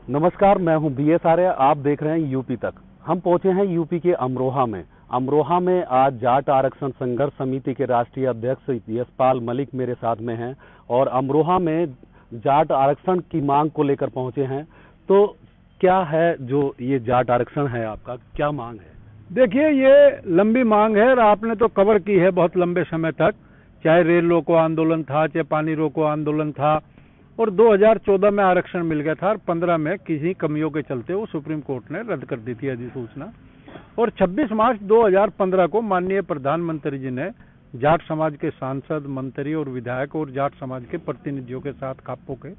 नमस्कार, मैं हूं BS आर्य। आप देख रहे हैं यूपी तक। हम पहुंचे हैं यूपी के अमरोहा में। अमरोहा में आज जाट आरक्षण संघर्ष समिति के राष्ट्रीय अध्यक्ष यशपाल मलिक मेरे साथ में हैं और अमरोहा में जाट आरक्षण की मांग को लेकर पहुंचे हैं। तो क्या है जो ये जाट आरक्षण है, आपका क्या मांग है? देखिए, ये लंबी मांग है और आपने तो कवर की है बहुत लंबे समय तक। चाहे रेल रोको आंदोलन था, चाहे पानी रोको आंदोलन था, और 2014 में आरक्षण मिल गया था और 15 में किसी कमियों के चलते वो सुप्रीम कोर्ट ने रद्द कर दी थी अधिसूचना। और 26 मार्च 2015 को माननीय प्रधानमंत्री जी ने जाट समाज के सांसद, मंत्री और विधायक और जाट समाज के प्रतिनिधियों के साथ खापों के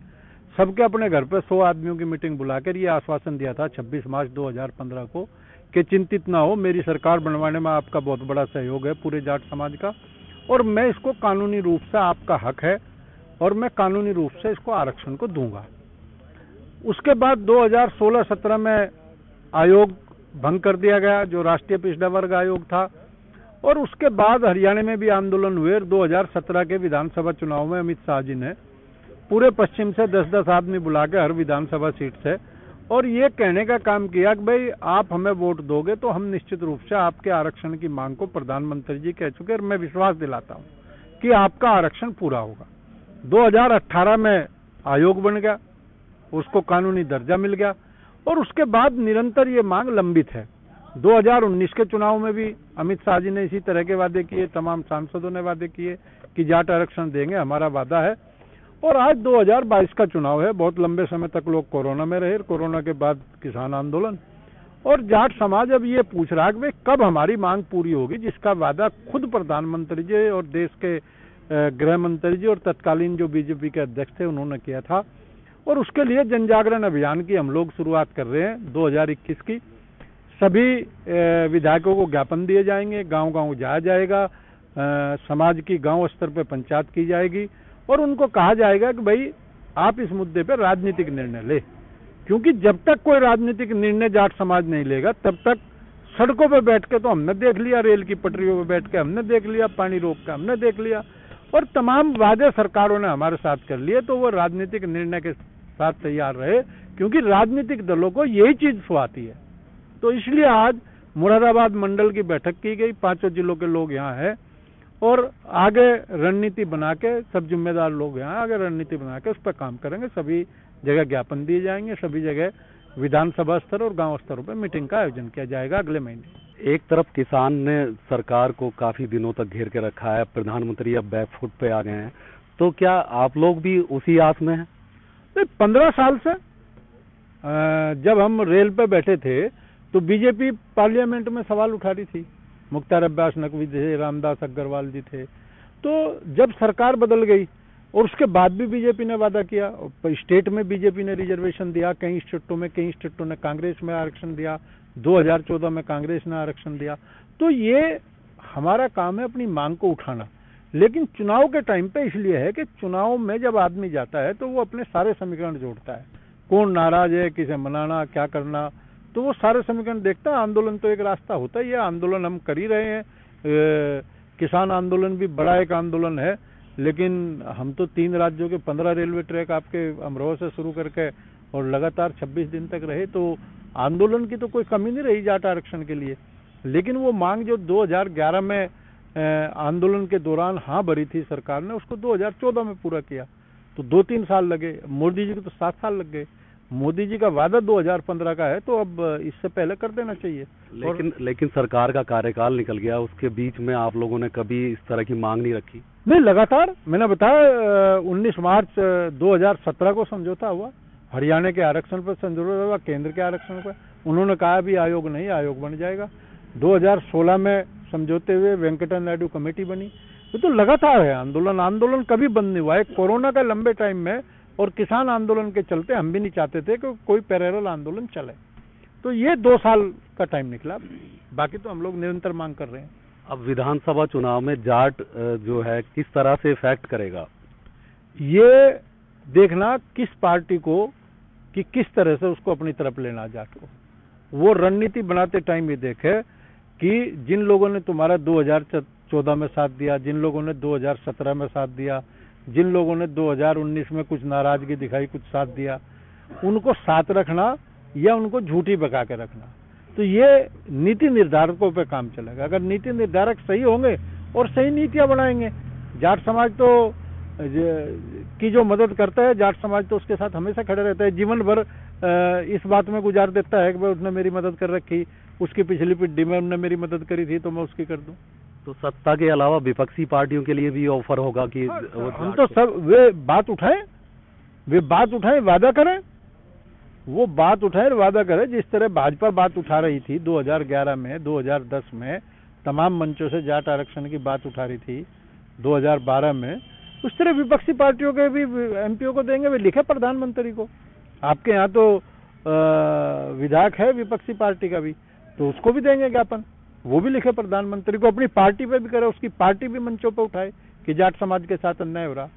सबके अपने घर पर 100 आदमियों की मीटिंग बुलाकर ये आश्वासन दिया था 26 मार्च 2015 को कि चिंतित ना हो, मेरी सरकार बनवाने में आपका बहुत बड़ा सहयोग है पूरे जाट समाज का, और मैं इसको कानूनी रूप से, आपका हक है और मैं कानूनी रूप से इसको आरक्षण को दूंगा। उसके बाद 2016-17 में आयोग भंग कर दिया गया, जो राष्ट्रीय पिछड़ा वर्ग आयोग था, और उसके बाद हरियाणा में भी आंदोलन हुए। 2017 के विधानसभा चुनाव में अमित शाह जी ने पूरे पश्चिम से 10-10 आदमी बुला के हर विधानसभा सीट से और ये कहने का काम किया कि भाई आप हमें वोट दोगे तो हम निश्चित रूप से आपके आरक्षण की मांग को, प्रधानमंत्री जी कह चुके, और मैं विश्वास दिलाता हूं कि आपका आरक्षण पूरा होगा। 2018 में आयोग बन गया, उसको कानूनी दर्जा मिल गया और उसके बाद निरंतर ये मांग लंबित है। 2019 के चुनाव में भी अमित शाह जी ने इसी तरह के वादे किए, तमाम सांसदों ने वादे किए कि जाट आरक्षण देंगे, हमारा वादा है। और आज 2022 का चुनाव है। बहुत लंबे समय तक लोग कोरोना में रहे, कोरोना के बाद किसान आंदोलन, और जाट समाज अब ये पूछ रहा है कि भाई कब हमारी मांग पूरी होगी, जिसका वादा खुद प्रधानमंत्री जी और देश के गृह मंत्री जी और तत्कालीन जो बीजेपी के अध्यक्ष थे उन्होंने किया था। और उसके लिए जन जागरण अभियान की हम लोग शुरुआत कर रहे हैं 2021 की। सभी विधायकों को ज्ञापन दिए जाएंगे, गांव-गांव जाया जाएगा, समाज की गांव स्तर पर पंचायत की जाएगी और उनको कहा जाएगा कि भाई आप इस मुद्दे पर राजनीतिक निर्णय ले, क्योंकि जब तक कोई राजनीतिक निर्णय जाट समाज नहीं लेगा तब तक सड़कों पर बैठ के तो हमने देख लिया, रेल की पटरियों पर बैठ के हमने देख लिया, पानी रोक के हमने देख लिया, और तमाम वादे सरकारों ने हमारे साथ कर लिए। तो वो राजनीतिक निर्णय के साथ तैयार रहे, क्योंकि राजनीतिक दलों को यही चीज सुहाती है। तो इसलिए आज मुरादाबाद मंडल की बैठक की गई, 5 जिलों के लोग यहाँ हैं और आगे रणनीति बना के, सब जिम्मेदार लोग यहाँ आगे रणनीति बना के उस पर काम करेंगे। सभी जगह ज्ञापन दिए जाएंगे, सभी जगह विधानसभा स्तर और गांव स्तरों पर मीटिंग का आयोजन किया जाएगा अगले महीने। एक तरफ किसान ने सरकार को काफी दिनों तक घेर के रखा है, प्रधानमंत्री अब बैकफुट पे आ गए हैं, तो क्या आप लोग भी उसी आस में हैं? 15 साल से जब हम रेल पे बैठे थे तो बीजेपी पार्लियामेंट में सवाल उठा रही थी, मुख्तार अब्बास नकवी थे, रामदास अग्रवाल जी थे। तो जब सरकार बदल गई और उसके बाद भी बीजेपी ने वादा किया, स्टेट में बीजेपी ने रिजर्वेशन दिया, कई स्टेटों ने कांग्रेस में आरक्षण दिया, 2014 में कांग्रेस ने आरक्षण दिया। तो ये हमारा काम है अपनी मांग को उठाना, लेकिन चुनाव के टाइम पे इसलिए है कि चुनाव में जब आदमी जाता है तो वो अपने सारे समीकरण जोड़ता है, कौन नाराज है, किसे मनाना, क्या करना, तो वो सारे समीकरण देखता है। आंदोलन तो एक रास्ता होता ही है, आंदोलन हम कर ही रहे हैं। किसान आंदोलन भी बड़ा एक आंदोलन है, लेकिन हम तो 3 राज्यों के 15 रेलवे ट्रैक आपके अमरोहा से शुरू करके और लगातार 26 दिन तक रहे, तो आंदोलन की तो कोई कमी नहीं रही जाट आरक्षण के लिए। लेकिन वो मांग जो 2011 में आंदोलन के दौरान हाँ भरी थी सरकार ने, उसको 2014 में पूरा किया, तो 2-3 साल लगे। मोदी जी को तो 7 साल लग गए। मोदी जी का वादा 2015 का है, तो अब इससे पहले कर देना चाहिए। लेकिन सरकार का कार्यकाल निकल गया, उसके बीच में आप लोगों ने कभी इस तरह की मांग नहीं रखी? नहीं, लगातार मैंने बताया 19 मार्च 2017 को समझौता हुआ, हरियाणा के आरक्षण पर समझौता हुआ, केंद्र के आरक्षण पर। उन्होंने कहा भी आयोग नहीं, आयोग बन जाएगा। 2016 में समझौते हुए वेंकटा नायडू कमेटी बनी। तो लगातार है आंदोलन कभी बंद नहीं हुआ है। कोरोना का लंबे टाइम में और किसान आंदोलन के चलते हम भी नहीं चाहते थे कि कोई पैरेलल आंदोलन चले, तो ये 2 साल का टाइम निकला। बाकी तो हम लोग निरंतर मांग कर रहे हैं। अब विधानसभा चुनाव में जाट जो है किस तरह से इफेक्ट करेगा, ये देखना किस पार्टी को कि किस तरह से उसको अपनी तरफ लेना जाट को। वो रणनीति बनाते टाइम ये देखे कि जिन लोगों ने तुम्हारा 2014 में साथ दिया, जिन लोगों ने 2017 में साथ दिया, जिन लोगों ने 2019 में कुछ नाराजगी दिखाई, कुछ साथ दिया, उनको साथ रखना या उनको झूठी बका के रखना। तो ये नीति निर्धारकों पे काम चलेगा। अगर नीति निर्धारक सही होंगे और सही नीतियां बनाएंगे, जाट समाज तो की जो मदद करता है, जाट समाज तो उसके साथ हमेशा खड़े रहता है, जीवन भर इस बात में गुजार देता है कि भाई उसने मेरी मदद कर रखी, उसकी पिछली पीढ़ी में उन्होंने मेरी मदद करी थी तो मैं उसकी कर दूं। तो सत्ता के अलावा विपक्षी पार्टियों के लिए भी ऑफर होगा कि हम तो सब वे बात उठाएं, वादा करें, वो बात उठाए वादा करें। जिस तरह भाजपा बात उठा रही थी 2011 में, 2010 में तमाम मंचों से जाट आरक्षण की बात उठा रही थी, 2012 में, उस तरह विपक्षी पार्टियों के भी एमपीओ को देंगे। वे लिखे प्रधानमंत्री को। आपके यहाँ तो विधायक है विपक्षी पार्टी का भी, तो उसको भी देंगे ज्ञापन, वो भी लिखे प्रधानमंत्री को, अपनी पार्टी पे भी करे, उसकी पार्टी भी मंचों पे उठाए कि जाट समाज के साथ अन्याय हो रहा।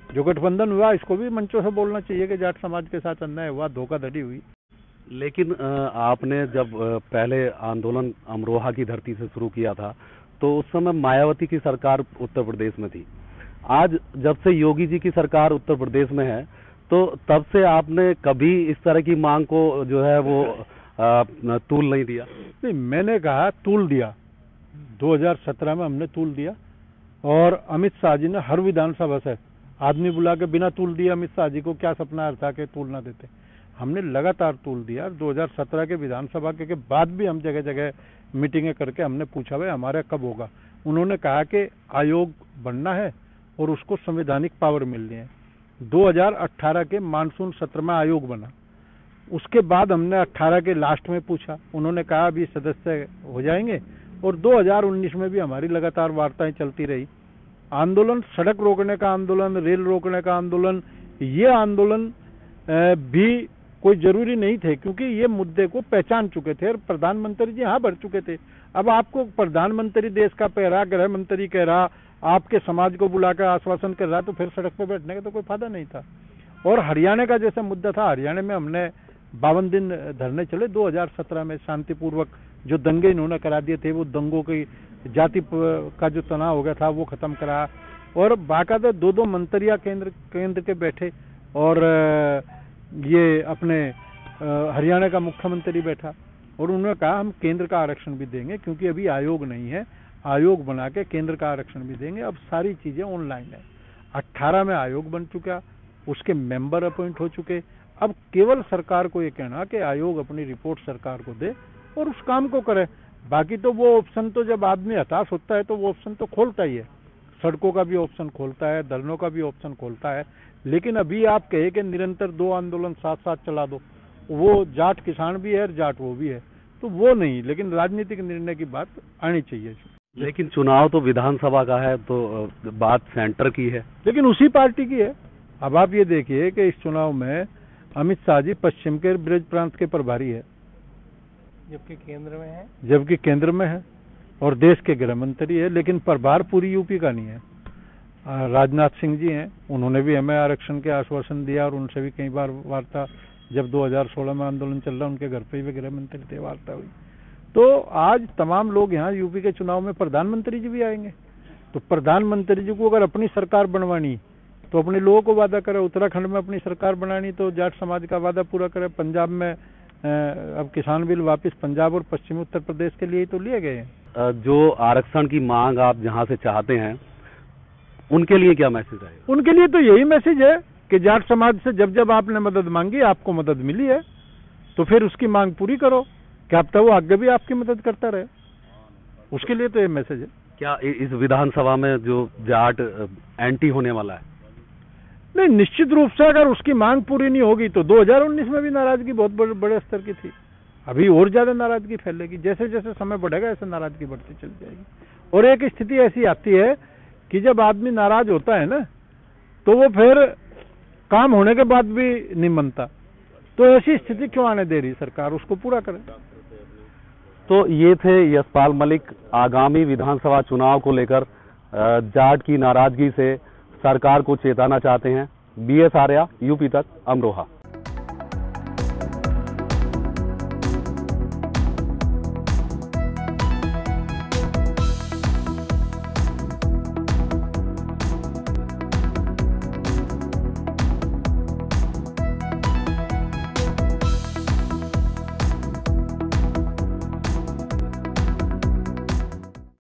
जो गठबंधन हुआ इसको भी मंचों से बोलना चाहिए कि जाट समाज के साथ अन्याय हुआ, धोखाधड़ी हुई। लेकिन आपने जब पहले आंदोलन अमरोहा की धरती से शुरू किया था तो उस समय मायावती की सरकार उत्तर प्रदेश में थी। आज जब से योगी जी की सरकार उत्तर प्रदेश में है तो तब से आपने कभी इस तरह की मांग को जो है वो तूल नहीं दिया? नहीं, मैंने कहा तूल दिया। 2017 में हमने तूल दिया और अमित शाह जी ने हर विधानसभा से आदमी बुला के बिना तूल दिया अमित शाह जी को क्या सपना था कि तूल ना देते। हमने लगातार तूल दिया। 2017 के विधानसभा के बाद भी हम जगह जगह मीटिंगें करके हमने पूछा भाई हमारा कब होगा। उन्होंने कहा कि आयोग बनना है और उसको संवैधानिक पावर मिलनी है। 2018 के मानसून सत्र में आयोग बना। उसके बाद हमने 18 के लास्ट में पूछा, उन्होंने कहा अभी सदस्य हो जाएंगे। और 2019 में भी हमारी लगातार वार्ताएं चलती रही। आंदोलन, सड़क रोकने का आंदोलन, रेल रोकने का आंदोलन, ये आंदोलन भी कोई जरूरी नहीं थे क्योंकि ये मुद्दे को पहचान चुके थे और प्रधानमंत्री जी यहाँ बढ़ चुके थे। अब आपको प्रधानमंत्री देश का कह रहा, गृह मंत्री कह रहा, आपके समाज को बुलाकर आश्वासन कर रहा, तो फिर सड़क पर बैठने का तो कोई फायदा नहीं था। और हरियाणा का जैसा मुद्दा था, हरियाणा में हमने 52 दिन धरने चले 2017 में शांतिपूर्वक। जो दंगे इन्होंने करा दिए थे वो दंगों की जाति का जो तनाव हो गया था वो खत्म करा। और बाकायदा 2-2 मंत्रियां केंद्र के बैठे और ये अपने हरियाणा का मुख्यमंत्री बैठा और उन्होंने कहा हम केंद्र का आरक्षण भी देंगे क्योंकि अभी आयोग नहीं है, आयोग बना के केंद्र का आरक्षण भी देंगे। अब सारी चीजें ऑनलाइन है। 18 में आयोग बन चुका, उसके मेंबर अपॉइंट हो चुके। अब केवल सरकार को ये कहना कि आयोग अपनी रिपोर्ट सरकार को दे और उस काम को करे। बाकी तो वो ऑप्शन तो जब आदमी हताश होता है तो वो ऑप्शन तो खोलता ही है। सड़कों का भी ऑप्शन खोलता है, धरनों का भी ऑप्शन खोलता है। लेकिन अभी आप कहे कि निरंतर 2 आंदोलन साथ साथ चला दो, वो जाट किसान भी है और जाट वो भी है, तो वो नहीं। लेकिन राजनीतिक निर्णय की बात आनी चाहिए। लेकिन चुनाव तो विधानसभा का है तो बात सेंटर की है, लेकिन उसी पार्टी की है। अब आप ये देखिए कि इस चुनाव में अमित शाह जी पश्चिम के ब्रज प्रांत के प्रभारी है, जबकि केंद्र में है और देश के गृह मंत्री है, लेकिन प्रभार पूरी यूपी का नहीं है। राजनाथ सिंह जी हैं, उन्होंने भी हमें आरक्षण के आश्वासन दिया और उनसे भी कई बार वार्ता, जब 2016 में आंदोलन चल रहा उनके घर पे भी गृह मंत्री थे, वार्ता हुई। तो आज तमाम लोग यहाँ यूपी के चुनाव में प्रधानमंत्री जी भी आएंगे। तो प्रधानमंत्री जी को अगर अपनी सरकार बनवानी तो अपने लोगों को वादा करे। उत्तराखंड में अपनी सरकार बनानी तो जाट समाज का वादा पूरा करे। पंजाब में अब किसान बिल वापस पंजाब और पश्चिमी उत्तर प्रदेश के लिए तो लिए गए हैं। जो आरक्षण की मांग आप जहाँ से चाहते हैं उनके लिए क्या मैसेज है? उनके लिए तो यही मैसेज है कि जाट समाज से जब जब आपने मदद मांगी, आपको मदद मिली है, तो फिर उसकी मांग पूरी करो। क्या पता वो आगे भी आपकी मदद करता रहे। उसके लिए तो ये मैसेज है। क्या इस विधानसभा में जो जाट एंटी होने वाला है? नहीं, निश्चित रूप से अगर उसकी मांग पूरी नहीं होगी तो 2019 में भी नाराजगी बहुत बड़े स्तर की थी। अभी और ज्यादा नाराजगी फैलेगी। जैसे जैसे समय बढ़ेगा ऐसे नाराजगी बढ़ती चली जाएगी। और एक स्थिति ऐसी आती है कि जब आदमी नाराज होता है ना तो वो फिर काम होने के बाद भी नहीं मानता। तो ऐसी स्थिति क्यों आने दे रही सरकार, उसको पूरा करे। तो ये थे यशपाल मलिक। आगामी विधानसभा चुनाव को लेकर जाट की नाराजगी से सरकार को चेताना चाहते हैं। BS आर्या, यूपी तक, अमरोहा।